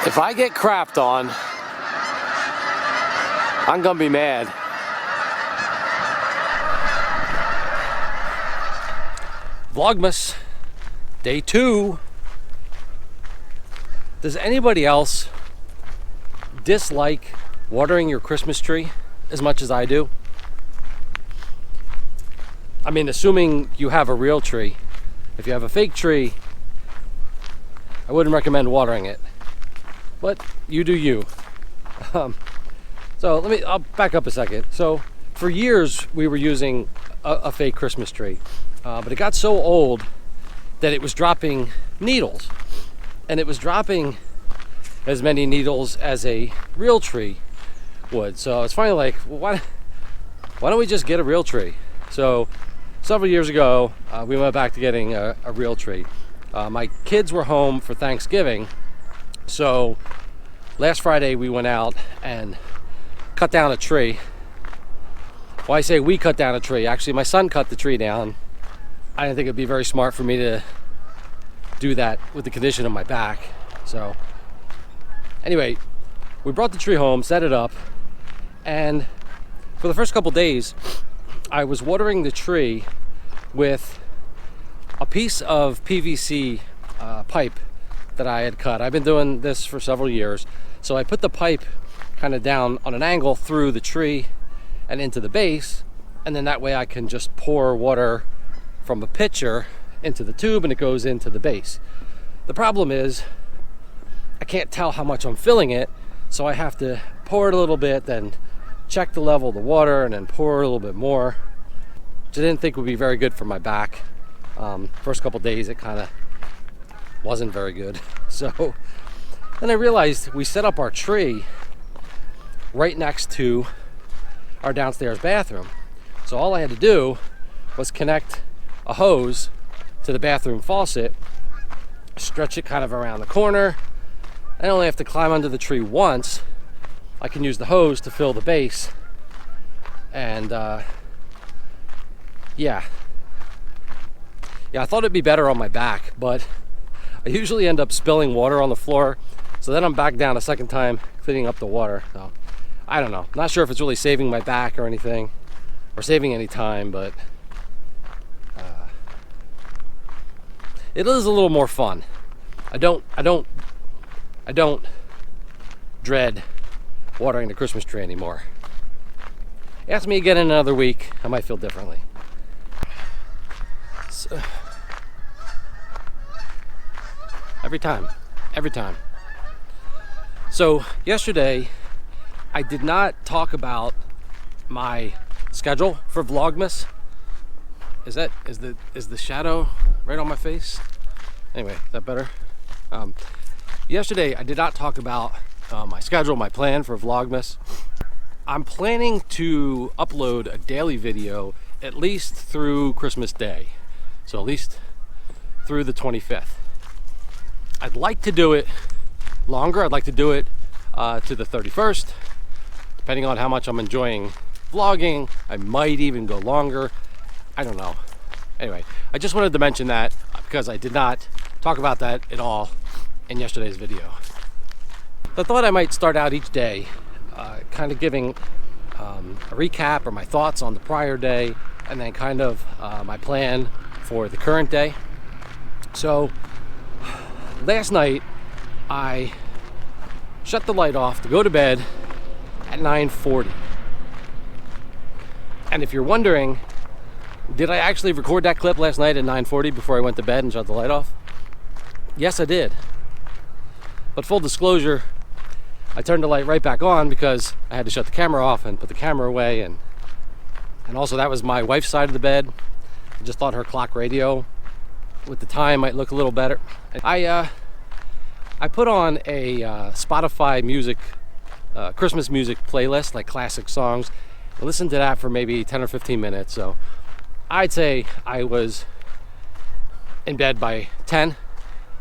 If I get crapped on, I'm gonna be mad. Vlogmas, day 2. Does anybody else dislike watering your Christmas tree as much as I do? I mean, assuming you have a real tree. If you have a fake tree, I wouldn't recommend watering it. But you do you. So I'll back up a second. So for years we were using a fake Christmas tree, but it got so old that it was dropping needles, and it was dropping as many needles as a real tree would. So it's finally like, well, why don't we just get a real tree? So several years ago, we went back to getting a real tree. My kids were home for Thanksgiving, so last Friday we went out and cut down a tree. Well, I say we cut down a tree. Actually, my son cut the tree down. I didn't think it'd be very smart for me to do that with the condition of my back. So anyway, we brought the tree home, set it up, and for the first couple days, I was watering the tree with a piece of PVC pipe that I had cut. I've been doing this for several years. So I put the pipe kind of down on an angle through the tree and into the base, and then that way I can just pour water from a pitcher into the tube and it goes into the base. The problem is I can't tell how much I'm filling it, so I have to pour it a little bit, then check the level of the water, and then pour a little bit more, which I didn't think would be very good for my back. First couple days it kind of wasn't very good. So then I realized we set up our tree right next to our downstairs bathroom. So all I had to do was connect a hose to the bathroom faucet, stretch it kind of around the corner. I only have to climb under the tree once. I can use the hose to fill the base. And yeah, I thought it'd be better on my back, but I usually end up spilling water on the floor. So then I'm back down a second time cleaning up the water. So I don't know. Not sure if it's really saving my back or anything, or saving any time, but it is a little more fun. I don't dread watering the Christmas tree anymore. Ask me again in another week, I might feel differently. So, every time. So yesterday, I did not talk about my schedule for Vlogmas. Is the shadow right on my face? Anyway, is that better? Yesterday, I did not talk about my schedule, my plan for Vlogmas. I'm planning to upload a daily video at least through Christmas Day. So at least through the 25th. I'd like to do it longer. I'd like to do it to the 31st. Depending on how much I'm enjoying vlogging, I might even go longer. I don't know. Anyway, I just wanted to mention that because I did not talk about that at all in yesterday's video. I thought I might start out each day kind of giving a recap or my thoughts on the prior day, and then kind of my plan for the current day. So last night I shut the light off to go to bed at 9:40. And if you're wondering, did I actually record that clip last night at 9:40 before I went to bed and shut the light off? Yes, I did. But full disclosure, I turned the light right back on because I had to shut the camera off and put the camera away, and also that was my wife's side of the bed. I just thought her clock radio with the time might look a little better. I put on a Spotify music, Christmas music playlist, like classic songs. I listened to that for maybe 10 or 15 minutes. So I'd say I was in bed by 10,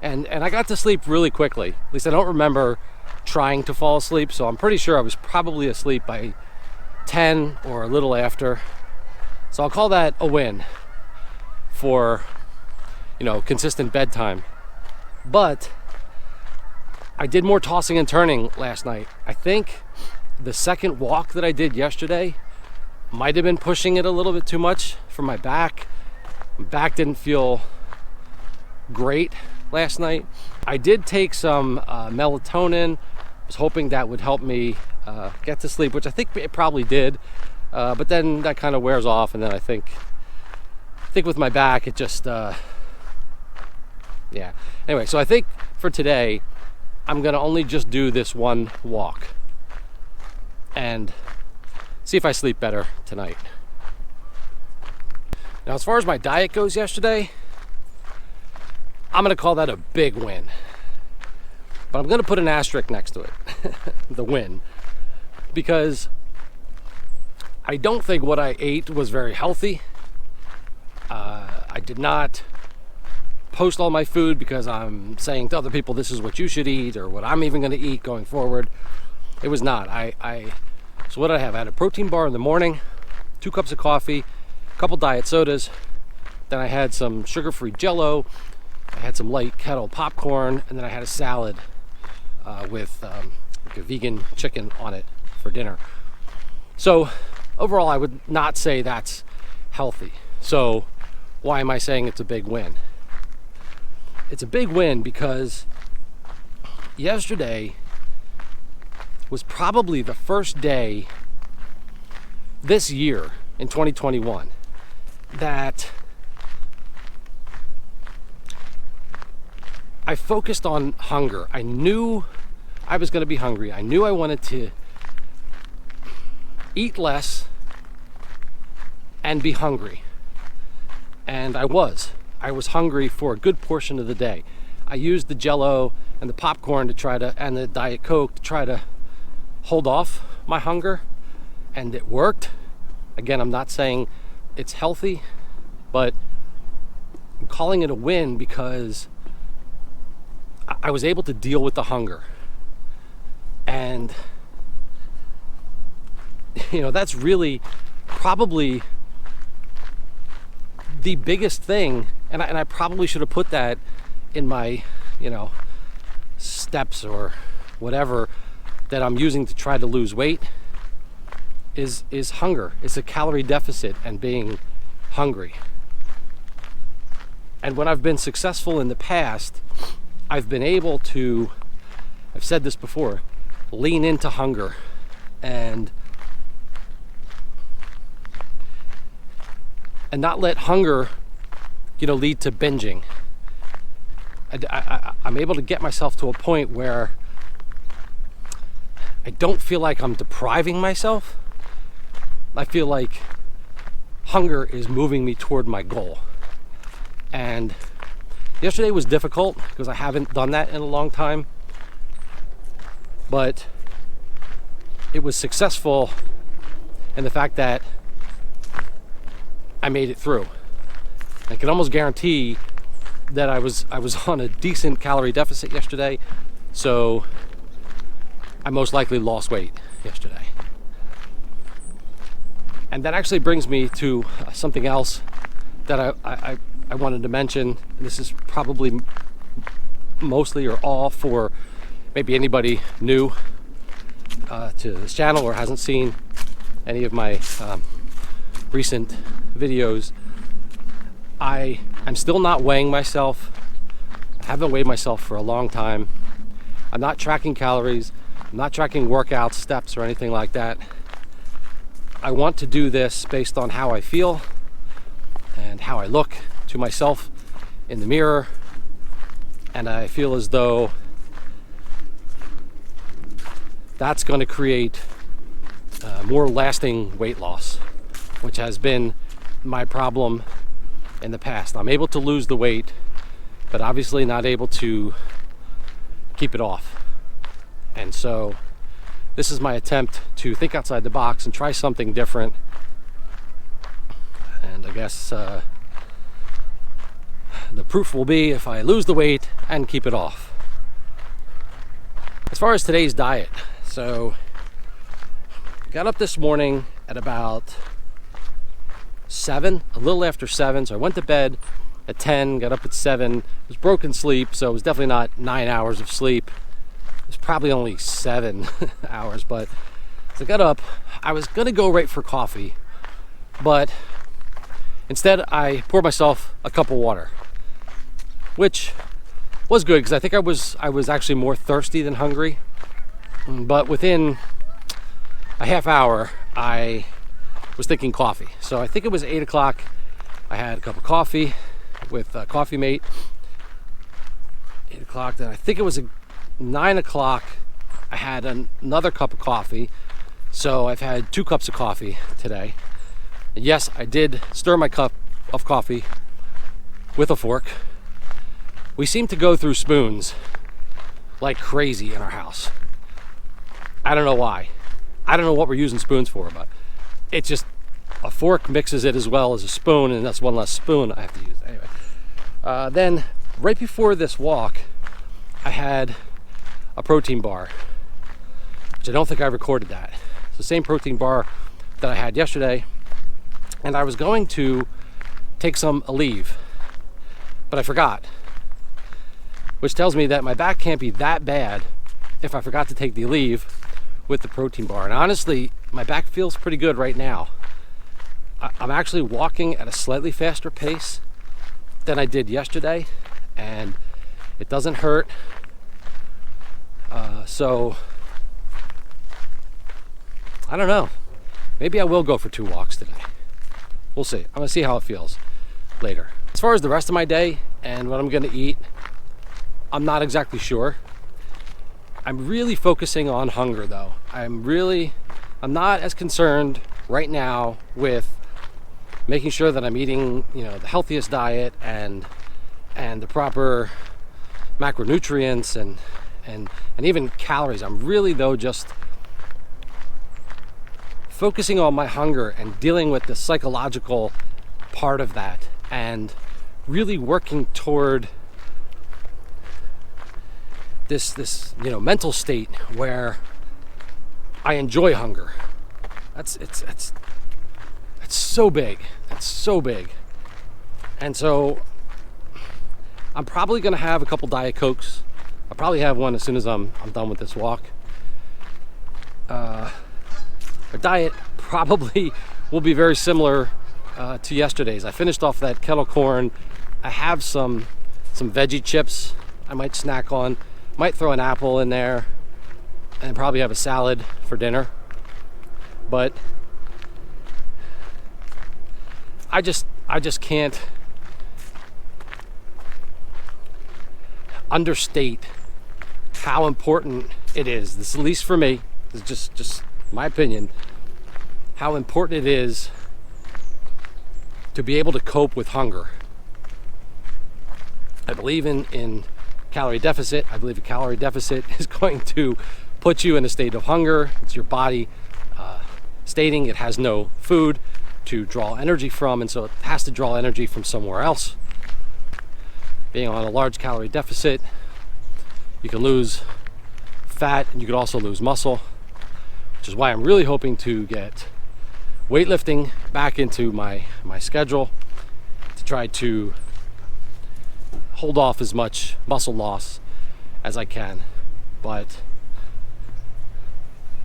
and I got to sleep really quickly. At least I don't remember trying to fall asleep, so I'm pretty sure I was probably asleep by 10 or a little after. So I'll call that a win for, consistent bedtime. But I did more tossing and turning last night. I think the second walk that I did yesterday might have been pushing it a little bit too much for my back. My back didn't feel great last night. I did take some melatonin. I was hoping that would help me get to sleep, which I think it probably did. But then that kind of wears off, and then I think with my back, it just, yeah. Anyway, so I think for today, I'm gonna only just do this one walk and see if I sleep better tonight. Now, as far as my diet goes yesterday, I'm gonna call that a big win. But I'm gonna put an asterisk next to it, the win, because I don't think what I ate was very healthy. I did not post all my food because I'm saying to other people this is what you should eat or what I'm even going to eat going forward. It was not. So what did I have? I had a protein bar in the morning, 2 cups of coffee, a couple diet sodas. Then I had some sugar-free Jell-O. I had some light kettle popcorn, and then I had a salad with like a vegan chicken on it for dinner. So overall, I would not say that's healthy. So why am I saying it's a big win? It's a big win because yesterday was probably the first day this year in 2021 that I focused on hunger. I knew I was going to be hungry. I knew I wanted to eat less and be hungry. And I was hungry for a good portion of the day. I used the Jell-O and the popcorn and the Diet Coke to try to hold off my hunger, and it worked. Again, I'm not saying it's healthy, but I'm calling it a win because I was able to deal with the hunger. And that's really probably the biggest thing, and I probably should have put that in my steps or whatever that I'm using to try to lose weight is hunger. It's a calorie deficit and being hungry. And when I've been successful in the past, I've been able to, I've said this before, lean into hunger and not let hunger, lead to binging. I'm able to get myself to a point where I don't feel like I'm depriving myself. I feel like hunger is moving me toward my goal. And yesterday was difficult because I haven't done that in a long time. But it was successful in the fact that I made it through. I can almost guarantee that I was on a decent calorie deficit yesterday, so I most likely lost weight yesterday. And that actually brings me to something else that I wanted to mention. This is probably mostly or all for maybe anybody new to this channel or hasn't seen any of my recent videos. I'm still not weighing myself. I haven't weighed myself for a long time. I'm not tracking calories. I'm not tracking workout steps or anything like that. I want to do this based on how I feel and how I look to myself in the mirror. And I feel as though that's going to create more lasting weight loss, which has been my problem in the past. I'm able to lose the weight, but obviously not able to keep it off. And so this is my attempt to think outside the box and try something different. And I guess the proof will be if I lose the weight and keep it off. As far as today's diet, so got up this morning at about 7, a little after 7. So I went to bed at 10, got up at 7. It was broken sleep, so it was definitely not 9 hours of sleep. was probably only 7 hours, but as I got up, I was gonna go right for coffee, but instead I poured myself a cup of water, which was good because I think I was actually more thirsty than hungry. But within a half hour, I was thinking coffee. So I think it was 8 o'clock. I had a cup of coffee with a coffee mate. 8 o'clock. Then I think it was 9 o'clock. I had another cup of coffee. So I've had 2 cups of coffee today. And yes, I did stir my cup of coffee with a fork. We seem to go through spoons like crazy in our house. I don't know why. I don't know what we're using spoons for, but it's just a fork mixes it as well as a spoon, and that's one less spoon I have to use. Anyway, then right before this walk, I had a protein bar, which I don't think I recorded that. It's the same protein bar that I had yesterday, and I was going to take some Aleve, but I forgot, which tells me that my back can't be that bad if I forgot to take the Aleve with the protein bar. And honestly, my back feels pretty good right now. I'm actually walking at a slightly faster pace than I did yesterday, and it doesn't hurt. So I don't know. Maybe I will go for 2 walks today. We'll see. I'm gonna see how it feels later. As far as the rest of my day and what I'm gonna eat, I'm not exactly sure. I'm really focusing on hunger though. I'm not as concerned right now with making sure that I'm eating, the healthiest diet and the proper macronutrients and even calories. I'm really though just focusing on my hunger and dealing with the psychological part of that, and really working toward this mental state where I enjoy hunger. It's so big. It's so big. And so I'm probably gonna have a couple Diet Cokes. I'll probably have one as soon as I'm done with this walk. Our diet probably will be very similar to yesterday's. I finished off that kettle corn. I have some veggie chips I might snack on. Might throw an apple in there and probably have a salad for dinner. But I just can't understate how important it is. This, at least for me, this is just my opinion, how important it is to be able to cope with hunger. I believe in calorie deficit. I believe a calorie deficit is going to put you in a state of hunger. It's your body stating it has no food to draw energy from, and so it has to draw energy from somewhere else. Being on a large calorie deficit, you can lose fat and you can also lose muscle, which is why I'm really hoping to get weightlifting back into my schedule to try to hold off as much muscle loss as I can. But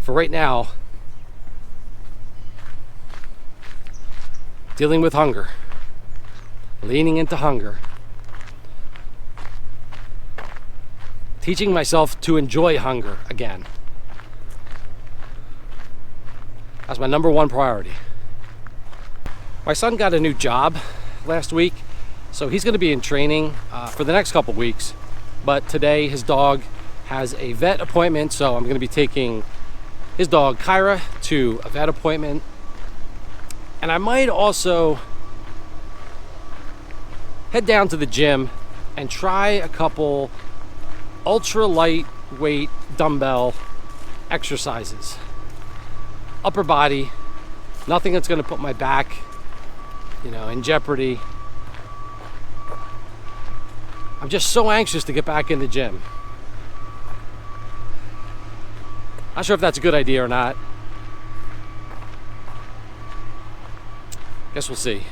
for right now, dealing with hunger, leaning into hunger, teaching myself to enjoy hunger again. That's my number 1 priority. My son got a new job last week, so he's going to be in training for the next couple weeks. But today his dog has a vet appointment, so I'm going to be taking his dog Kyra to a vet appointment. And I might also head down to the gym and try a couple ultra lightweight dumbbell exercises. Upper body, nothing that's going to put my back, in jeopardy. I'm just so anxious to get back in the gym. Not sure if that's a good idea or not. Guess we'll see.